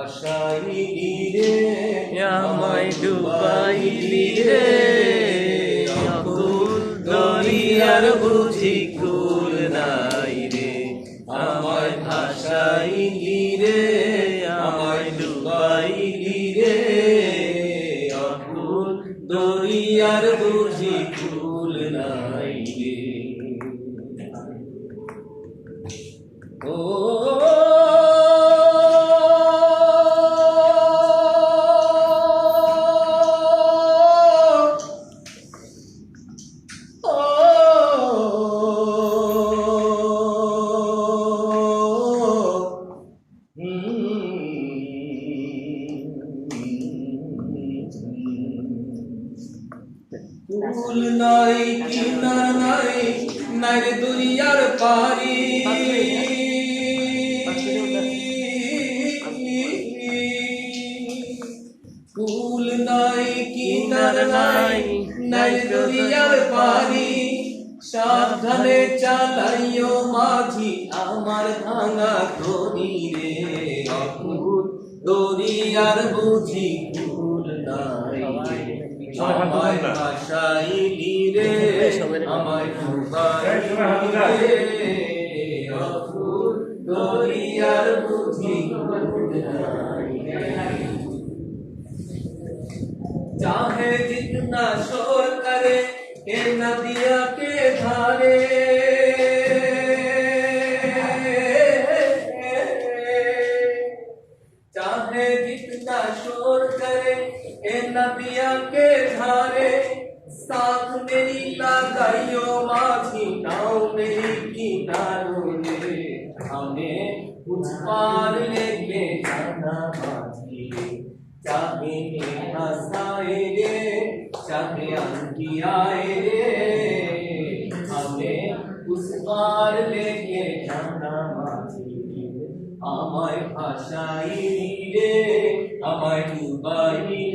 ভাসাইলি রে আমায় ডুবাইলি রে অকুল দরিয়ার বুঝি কুল নাই রে আমায় ভাসাইলি রে আমায় ডুবাইলি রে অকুল দরিয়ার বুঝি কুল নাই রে ও কুল নাই কিনার নাই নাই রে দুনিয়ার পারি কুল নাই কিনার নাই নাই রে দুনিয়ার পারি সাবধানে চালাইও মাঝি আমার ভাঙা তরি রে অকুল দরিয়ার বুঝি কুল নাই আমায় ভাসাইলি রে আমায় ডুবাইলি রে অকুল দরিয়ার বুঝি কুল নাই चाहे जितना शोर करे ये नदिया के धारे चाहे जितना शोर करे ये नदिया के धारे साथ मेरी लगाइयो माझी नाव मेरी किनारों रे हमें उस पार लेके जाना माझी चाहे हंसाए रे चाहे अंकियाए रे हमें उस पार लेके जाना माझी আমায় ভাসাইলি রে আমায় ডুবাইলি